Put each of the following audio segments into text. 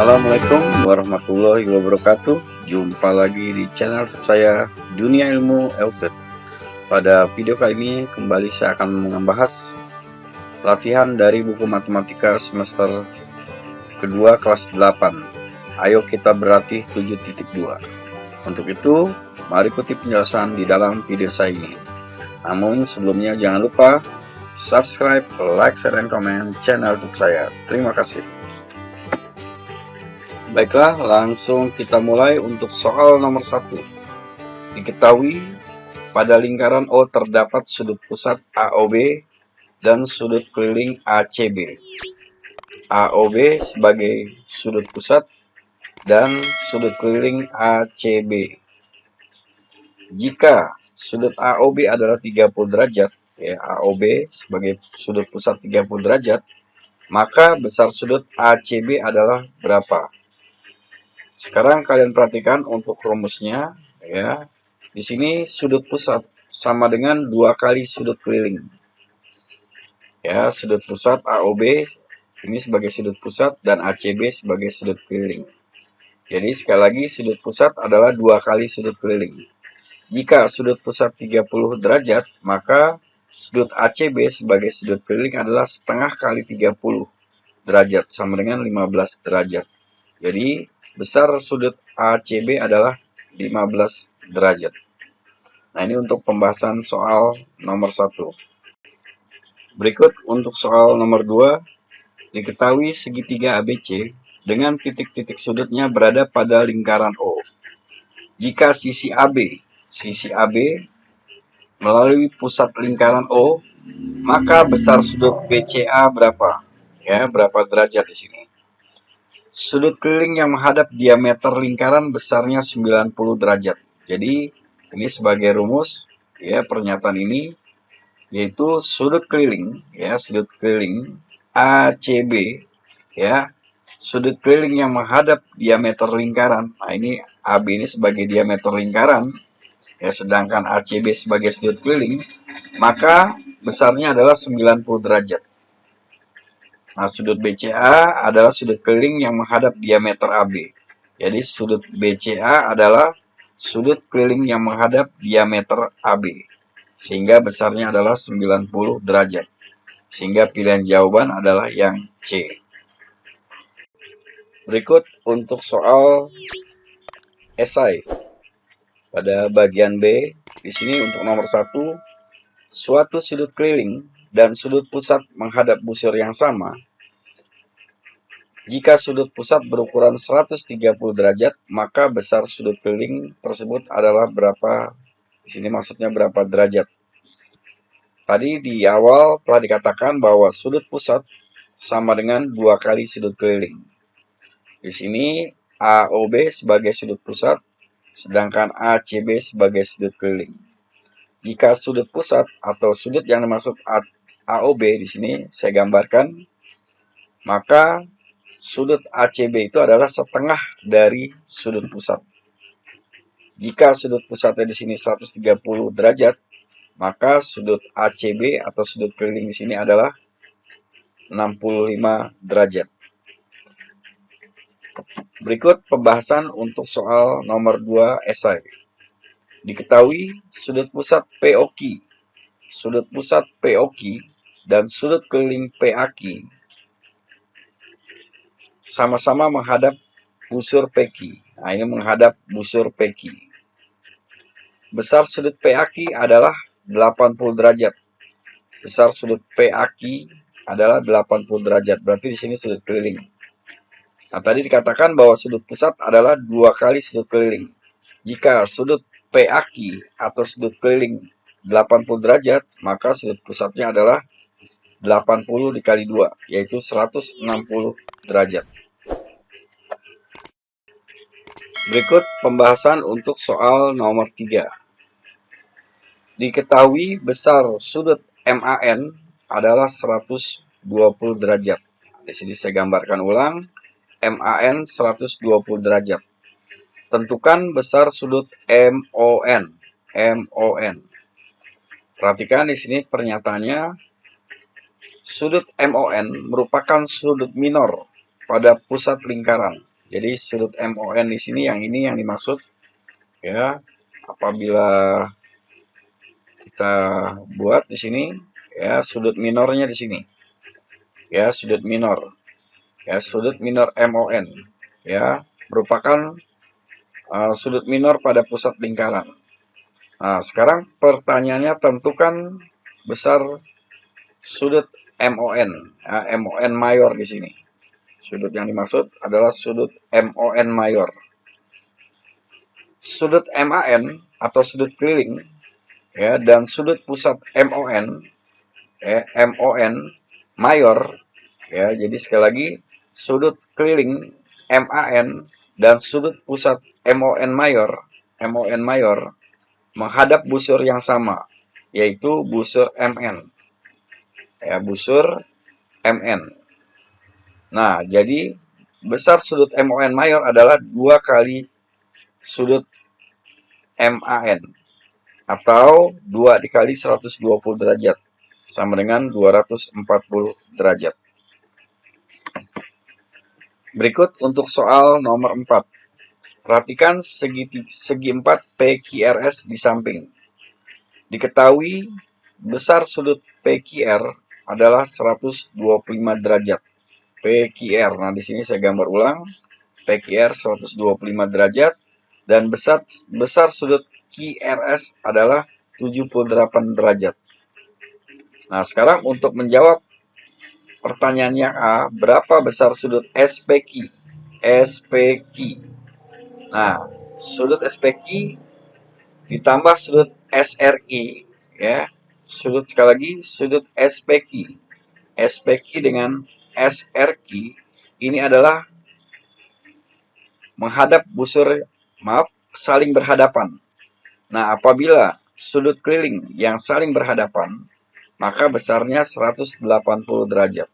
Assalamualaikum warahmatullahi wabarakatuh. Jumpa lagi di channel saya Dunia Ilmu Euclid. Pada video kali ini kembali saya akan membahas latihan dari buku matematika semester kedua kelas 8. Ayo kita berlatih 7.2. Untuk itu, mari ikuti penjelasan di dalam video saya ini. Namun sebelumnya jangan lupa subscribe, like, share, dan komen channel YouTube saya. Terima kasih. Baiklah, langsung kita mulai untuk soal nomor 1. Diketahui pada lingkaran O terdapat sudut pusat AOB dan sudut keliling ACB. AOB sebagai sudut pusat dan sudut keliling ACB. Jika sudut AOB adalah 30 derajat, ya, AOB sebagai sudut pusat 30 derajat, maka besar sudut ACB adalah berapa? Sekarang kalian perhatikan untuk rumusnya, ya. Di sini sudut pusat sama dengan 2 kali sudut keliling. Ya, sudut pusat AOB ini sebagai sudut pusat dan ACB sebagai sudut keliling. Jadi sekali lagi sudut pusat adalah 2 kali sudut keliling. Jika sudut pusat 30 derajat, maka sudut ACB sebagai sudut keliling adalah setengah kali 30 derajat sama dengan 15 derajat. Jadi besar sudut ACB adalah 15 derajat. Nah, ini untuk pembahasan soal nomor 1. Berikut untuk soal nomor 2. Diketahui segitiga ABC dengan titik-titik sudutnya berada pada lingkaran O. Jika sisi AB melalui pusat lingkaran O, maka besar sudut BCA berapa? Ya, berapa derajat di sini? Sudut keliling yang menghadap diameter lingkaran besarnya 90 derajat. Jadi, ini sebagai rumus, ya, pernyataan ini, yaitu sudut keliling, ya, sudut keliling ACB, ya, sudut keliling yang menghadap diameter lingkaran. Nah, ini AB ini sebagai diameter lingkaran, ya, sedangkan ACB sebagai sudut keliling, maka besarnya adalah 90 derajat. Nah, sudut BCA adalah sudut keliling yang menghadap diameter AB. Jadi, sudut BCA adalah sudut keliling yang menghadap diameter AB. Sehingga besarnya adalah 90 derajat. Sehingga pilihan jawaban adalah yang C. Berikut untuk soal esai. Pada bagian B, di sini untuk nomor 1, suatu sudut keliling dan sudut pusat menghadap busur yang sama. Jika sudut pusat berukuran 130 derajat, maka besar sudut keliling tersebut adalah berapa? Di sini maksudnya berapa derajat? Tadi di awal telah dikatakan bahwa sudut pusat sama dengan 2 kali sudut keliling. Di sini AOB sebagai sudut pusat, sedangkan ACB sebagai sudut keliling. Jika sudut pusat atau sudut yang dimaksud AOB di sini saya gambarkan, maka sudut ACB itu adalah setengah dari sudut pusat. Jika sudut pusatnya di sini 130 derajat, maka sudut ACB atau sudut keliling di sini adalah 65 derajat. Berikut pembahasan untuk soal nomor 2 esai. Diketahui sudut pusat POQ, sudut pusat POQ dan sudut keliling PAQ sama-sama menghadap busur PQ. Nah, ini menghadap busur PQ. Besar sudut PAQ adalah 80 derajat. Besar sudut PAQ adalah 80 derajat. Berarti di sini sudut keliling. Nah, tadi dikatakan bahwa sudut pusat adalah 2 kali sudut keliling. Jika sudut PAQ atau sudut keliling 80 derajat, maka sudut pusatnya adalah 80 dikali 2, yaitu 160 derajat. Berikut pembahasan untuk soal nomor 3. Diketahui besar sudut MAN adalah 120 derajat. Di sini saya gambarkan ulang, MAN 120 derajat. Tentukan besar sudut MON. Perhatikan di sini pernyataannya, sudut MON merupakan sudut minor pada pusat lingkaran. Jadi sudut MON di sini yang ini yang dimaksud ya. Apabila kita buat di sini ya sudut minornya di sini. Ya, sudut minor. Ya, sudut minor MON ya merupakan sudut minor pada pusat lingkaran. Nah, sekarang pertanyaannya tentukan besar sudut MON, MON mayor di sini. Sudut yang dimaksud adalah sudut MON mayor. Sudut MAN atau sudut keliling ya dan sudut pusat MON MON mayor ya. Jadi sekali lagi sudut keliling MAN dan sudut pusat MON mayor menghadap busur yang sama, yaitu busur MN. Ya, busur MN. Nah, jadi besar sudut MON mayor adalah 2 kali sudut MAN atau 2 dikali 120 derajat sama dengan 240 derajat. Berikut untuk soal nomor 4. Perhatikan segi 4 PQRS di samping. Diketahui besar sudut PQR adalah 125 derajat. PQR. Nah, di sini saya gambar ulang. PQR 125 derajat dan besar sudut QRS adalah 78 derajat. Nah, sekarang untuk menjawab pertanyaan yang A, berapa besar sudut SPQ? SPQ. Nah, sudut SPQ ditambah sudut SRI ya. Sudut sekali lagi sudut SPQ. SPQ dengan SRQ ini adalah menghadap busur, saling berhadapan. Nah, apabila sudut keliling yang saling berhadapan, maka besarnya 180 derajat.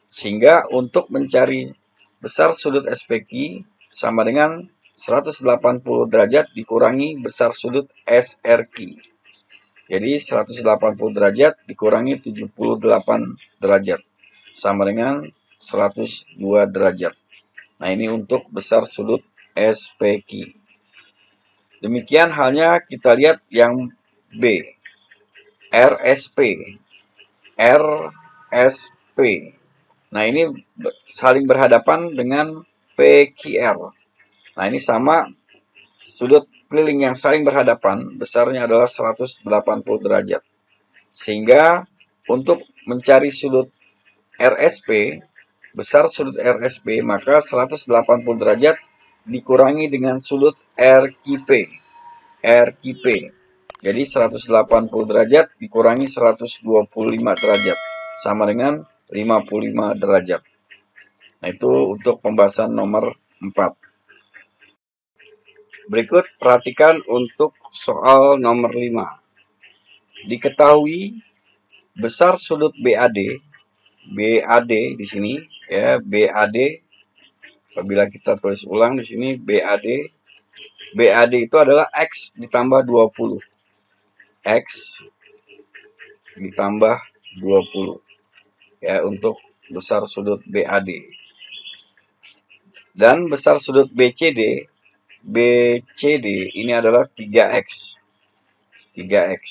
Sehingga untuk mencari besar sudut SPQ sama dengan 180 derajat dikurangi besar sudut SRQ. Jadi 180 derajat dikurangi 78 derajat sama dengan 102 derajat. Nah, ini untuk besar sudut SPQ. Demikian halnya kita lihat yang B. RSP. RSP. Nah, ini saling berhadapan dengan PQR. Nah, ini sama sudut keliling yang saling berhadapan, besarnya adalah 180 derajat. Sehingga untuk mencari sudut RSP, besar sudut RSP, maka 180 derajat dikurangi dengan sudut RQP. RQP. Jadi 180 derajat dikurangi 125 derajat. Sama dengan 55 derajat. Nah, itu untuk pembahasan nomor 4. Berikut perhatikan untuk soal nomor 5. Diketahui besar sudut BAD di sini ya, BAD apabila kita tulis ulang di sini BAD itu adalah X ditambah 20. X ditambah 20 ya untuk besar sudut BAD. Dan besar sudut BCD ini adalah 3X. 3X.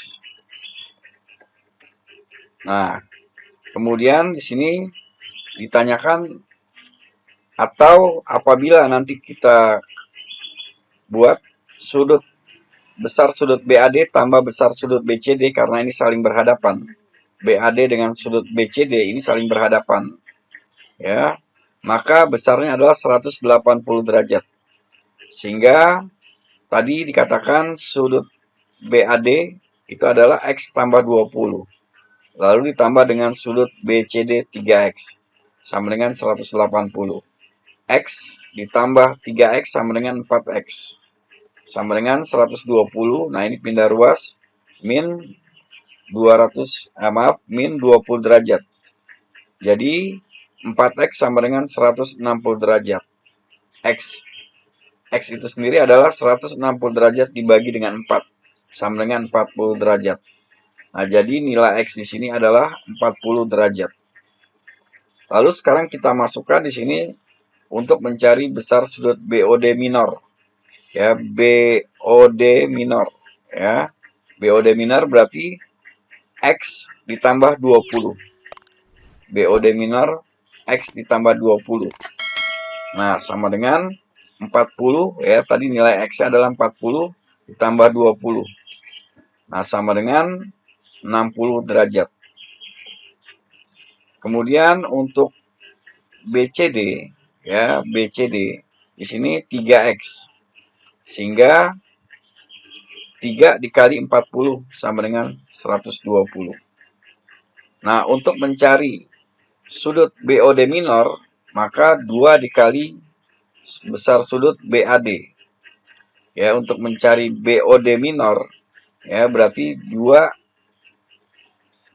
Nah, kemudian di sini ditanyakan atau apabila nanti kita buat besar sudut BAD tambah besar sudut BCD karena ini saling berhadapan. BAD dengan sudut BCD ini saling berhadapan. Ya. Maka besarnya adalah 180 derajat. Sehingga tadi dikatakan sudut BAD itu adalah X tambah 20. Lalu ditambah dengan sudut BCD 3X. Sama dengan 180. X ditambah 3X sama dengan 4X. Sama dengan 120. Nah, ini pindah ruas. Min 20 derajat. Jadi 4X sama dengan 160 derajat. X itu sendiri adalah 160 derajat dibagi dengan 4. Sama dengan 40 derajat. Nah, jadi nilai X di sini adalah 40 derajat. Lalu sekarang kita masukkan di sini untuk mencari besar sudut BOD minor. Ya, BOD minor. Ya, BOD minor berarti X ditambah 20. BOD minor X ditambah 20. Nah, sama dengan 40. Ya, tadi nilai X-nya adalah 40 ditambah 20. Nah, sama dengan 60 derajat. Kemudian untuk BCD, ya, BCD di sini 3X. Sehingga 3 dikali 40 sama dengan 120. Nah, untuk mencari sudut BOD minor, maka 2 dikali besar sudut BAD. Ya, untuk mencari BOD minor, ya, berarti 2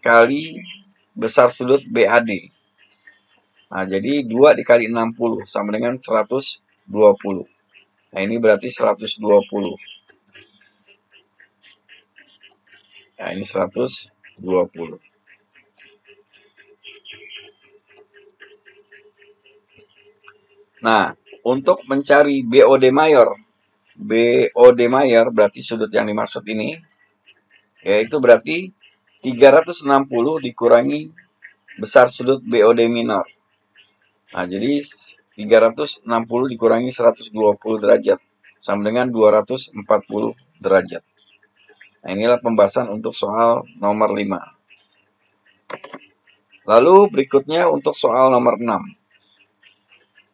kali besar sudut BAD. Nah, jadi 2 dikali 60 sama dengan 120. Nah, ini berarti 120. Nah, ini 120. Nah, untuk mencari BOD mayor, berarti sudut yang dimaksud ini, yaitu berarti 360 dikurangi besar sudut BOD minor. Nah, jadi 360 dikurangi 120 derajat, sama dengan 240 derajat. Nah, inilah pembahasan untuk soal nomor 5. Lalu berikutnya untuk soal nomor 6.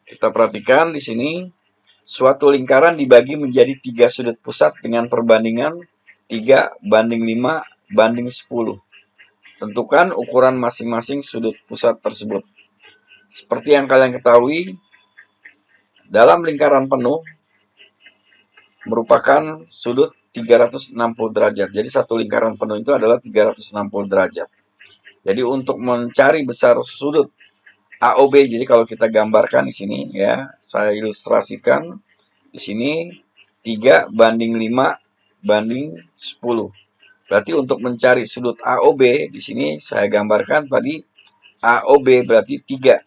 Kita perhatikan di sini, suatu lingkaran dibagi menjadi 3 sudut pusat dengan perbandingan 3:5:10. Tentukan ukuran masing-masing sudut pusat tersebut. Seperti yang kalian ketahui, dalam lingkaran penuh merupakan sudut 360 derajat. Jadi satu lingkaran penuh itu adalah 360 derajat. Jadi untuk mencari besar sudut AOB, jadi kalau kita gambarkan di sini ya, saya ilustrasikan di sini 3:5:10. Berarti untuk mencari sudut AOB di sini saya gambarkan tadi AOB berarti 3.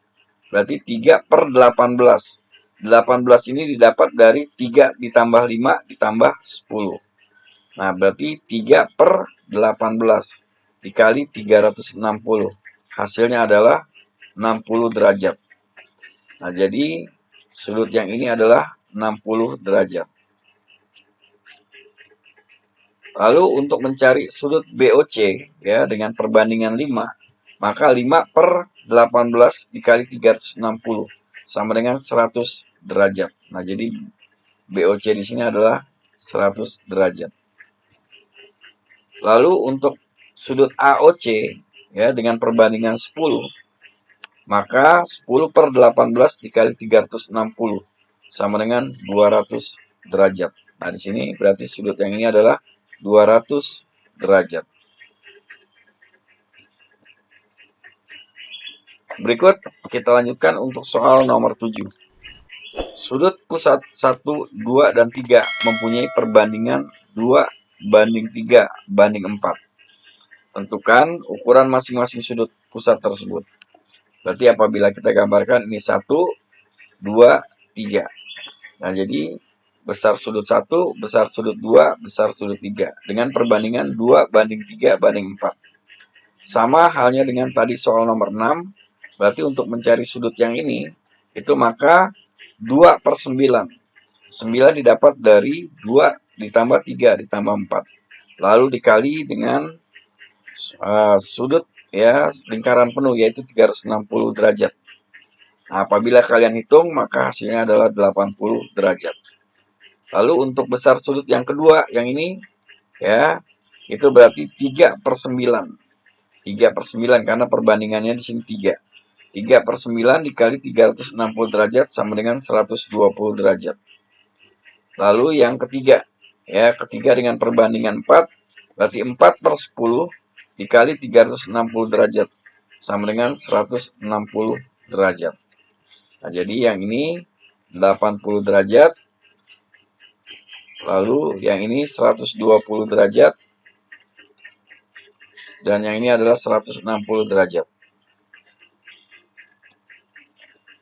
Berarti 3/18. 18 ini didapat dari 3 ditambah 5 ditambah 10. Nah, berarti 3/18 dikali 360. Hasilnya adalah 60 derajat. Nah, jadi sudut yang ini adalah 60 derajat. Lalu untuk mencari sudut BOC ya dengan perbandingan 5, maka 5/18 dikali 360 sama dengan 100 derajat. Nah, jadi BOC di sini adalah 100 derajat. Lalu untuk sudut AOC ya dengan perbandingan 10, maka 10/18 dikali 360 sama dengan 200 derajat. Nah, di sini berarti sudut yang ini adalah 200 derajat. Berikut kita lanjutkan untuk soal nomor 7. Sudut pusat 1, 2, dan 3 mempunyai perbandingan 2:3:4. Tentukan ukuran masing-masing sudut pusat tersebut. Berarti apabila kita gambarkan ini 1, 2, 3. Nah, jadi besar sudut 1, besar sudut 2, besar sudut 3. Dengan perbandingan 2:3:4. Sama halnya dengan tadi soal nomor 6. Berarti untuk mencari sudut yang ini, itu maka 2/9. 9 didapat dari 2 ditambah 3 ditambah 4. Lalu dikali dengan sudut ya lingkaran penuh yaitu 360 derajat. Nah, apabila kalian hitung maka hasilnya adalah 80 derajat. Lalu untuk besar sudut yang kedua yang ini ya itu berarti 3/9. 3/9 karena perbandingannya di sini 3. 3/9 dikali 360 derajat sama dengan 120 derajat. Lalu yang ketiga, ya ketiga dengan perbandingan 4, berarti 4/10 dikali 360 derajat sama dengan 160 derajat. Nah, jadi yang ini 80 derajat, lalu yang ini 120 derajat, dan yang ini adalah 160 derajat.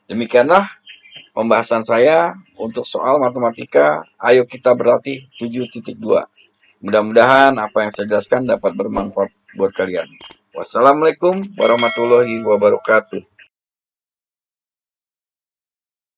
Demikianlah pembahasan saya untuk soal matematika. Ayo kita berlatih 7.2. Mudah-mudahan apa yang saya jelaskan dapat bermanfaat buat kalian. Wassalamualaikum warahmatullahi wabarakatuh.